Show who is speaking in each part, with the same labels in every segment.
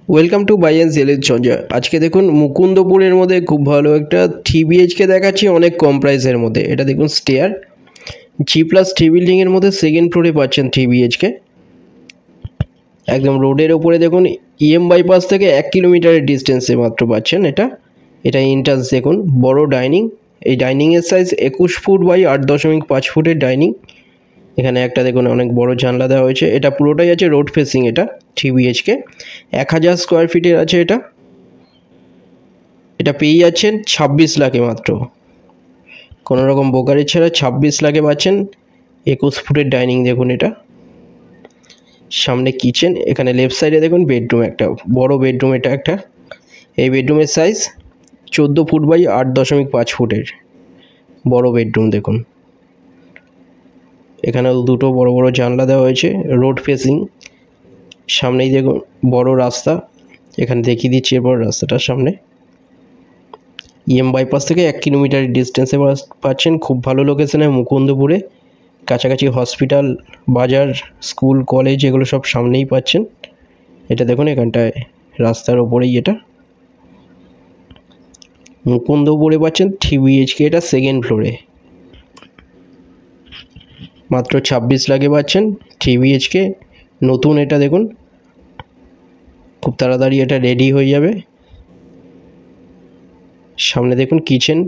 Speaker 1: Welcome to by and সেলের সঞ্জয়। আজকে দেখুন মুকুন্দপুরের মধ্যে খুব ভালো একটা 3 BHK দেখাচ্ছি অনেক কম প্রাইসের মধ্যে। এটা দেখুন স্টেয়ার G+3 বিল্ডিংয়ের মধ্যে সেকেন্ড ফ্লোরে পাচ্ছেন 3 BHK। একদম রোডের ওপরে দেখুন EM বাইপাস থেকে 1 কিলোমিটারের ডিস্টেন্সে মাত্র পাচ্ছেন এটা এন্ট্রান্স দেখুন, বড় ডাইনিং। এই ডাইনিংয়ের সাইজ 21 ফুট বাই 8.5 ফুটের ডাইনিং। এখানে একটা দেখুন অনেক বড় জানলা দেওয়া হয়েছে। এটা পুরোটাই আছে রোড ফেসিং। এটা 3 BHK 1000 স্কোয়ার ফিটের আছে। এটা পেয়ে যাচ্ছেন 26 লাখে মাত্র, কোনো রকম ব্রোকারেজ ছাড়া 26 লাখে পাচ্ছেন। 21 ফুটের ডাইনিং দেখুন, এটা সামনে কিচেন। এখানে লেফট সাইডে দেখুন বেডরুম, একটা বড় বেডরুম। এটা একটা, এই বেডরুমের সাইজ 14 ফুট বাই 8.5 ফুটের বড় বেডরুম দেখুন। এখানেও দুটো বড় বড় জানলা দেওয়া হয়েছে, রোড ফেসিং। সামনেই দেখুন বড় রাস্তা, এখানে দেখিয়ে দিচ্ছি এরপর রাস্তাটার সামনে। EM বাইপাস থেকে 1 কিলোমিটার ডিস্টেন্সে পাচ্ছেন। খুব ভালো লোকেশনে মুকুন্দপুরে, কাছাকাছি হসপিটাল, বাজার, স্কুল, কলেজ এগুলো সব সামনেই পাচ্ছেন। এটা দেখুন এখানটায় রাস্তার ওপরেই এটা মুকুন্দপুরে পাচ্ছেন 3 BHK। এটা সেকেন্ড ফ্লোরে মাত্র 26 লাখে পাচ্ছেন 3 BHK নতুন। এটা দেখুন খুব তাড়াতাড়ি এটা রেডি হয়ে যাবে। সামনে দেখুন কিচেন,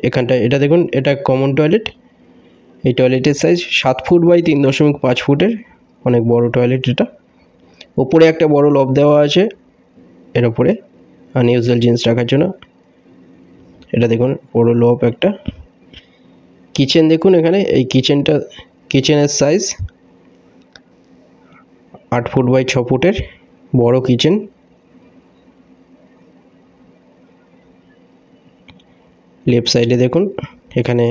Speaker 1: এখানটায় এটা দেখুন এটা কমন টয়লেট। এই টয়লেটের সাইজ 7 ফুট বাই 3.5 ফুটের, অনেক বড় টয়লেট এটা। ওপরে একটা বড় লব দেওয়া আছে, এর ওপরে আনইউজুয়াল জিনিস রাখার জন্য। এটা দেখুন বড় লব একটা। কিচেন দেখুন এখানে, এই কিচেনের সাইজ 8 ফুট বাই 6 ফুটের বড় কিচেন। লেফট সাইডে দেখুন এখানে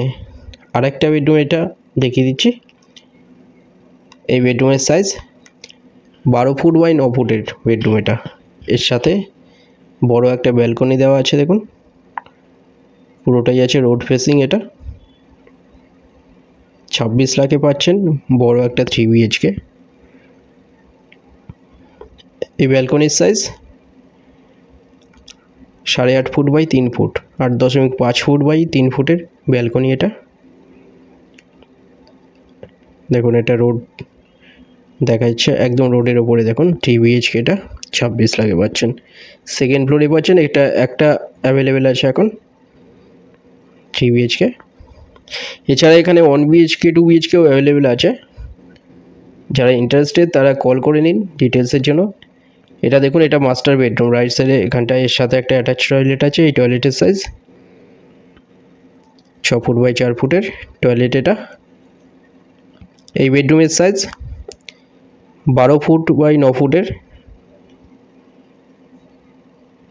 Speaker 1: আরেকটা বেডরুম, এটা দেখিয়ে দিচ্ছি। এই বেডরুমের সাইজ 12 ফুট বাই 9 ফুটের বেডরুম এটা। এর সাথে বড় একটা ব্যালকনি দেওয়া আছে দেখুন, পুরোটাই আছে রোড ফেসিং। এটা 26 লাখে পাচ্ছেন বড় একটা 3 BHK। এই ব্যালকনির size 8.5 foot by 3 foot, 8.5 foot by 3 ফুটের ব্যালকনি এটা। দেখুন এটা রোড দেখা যাচ্ছে, একদম রোডের ওপরে দেখুন 3 BHK। এটা 26 লাখে পাচ্ছেন, সেকেন্ড ফ্লোরে পাচ্ছেন। এটা একটা অ্যাভেলেবেল আছে এখন 3 BHK। এছাড়া এখানে 1 BHK 2 BHKও অ্যাভেলেবেল আছে। যারা ইন্টারেস্টেড তারা কল করে নিন ডিটেলসের জন্য। এটা দেখুন এটা মাস্টার বেডরুম, রাইট সাইডে এখানটায় এর সাথে একটা অ্যাটাচ টয়লেট আছে। এই টয়লেটের সাইজ 6 ফুট বাই 4 ফুটের টয়লেট এটা। এই বেডরুমের সাইজ 12 ফুট বাই 9 ফুটের,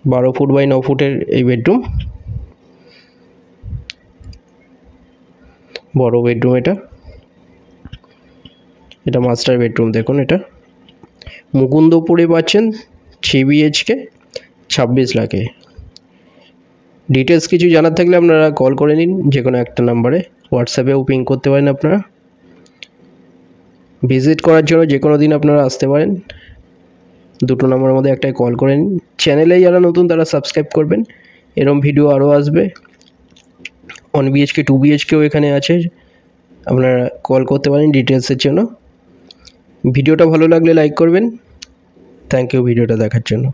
Speaker 1: 12 ফুট বাই 9 ফুটের এই বেডরুম, বড় বেডরুম এটা। এটা মাস্টার বেডরুম দেখুন। এটা মুকুন্দপুরে পাচ্ছেন 3 BHK 26 লাখে। ডিটেলস কিছু জানার থাকলে আপনারা কল করে নিন যে কোনো একটা নাম্বারে, হোয়াটসঅ্যাপেও পিং করতে পারেন আপনারা। ভিজিট করার জন্য যে কোনো দিন আপনারা আসতে পারেন। দুটো নাম্বারের মধ্যে একটাই কল করে নিন। চ্যানেলে যারা নতুন তারা সাবস্ক্রাইব করবেন, এরকম ভিডিও আরও আসবে। 1 BHK 2 BHKও এখানে আছে, আপনারা কল করতে পারেন ডিটেলসের জন্য। ভিডিওটা ভালো লাগলে লাইক করবেন। থ্যাংক ইউ ভিডিওটা দেখার জন্য।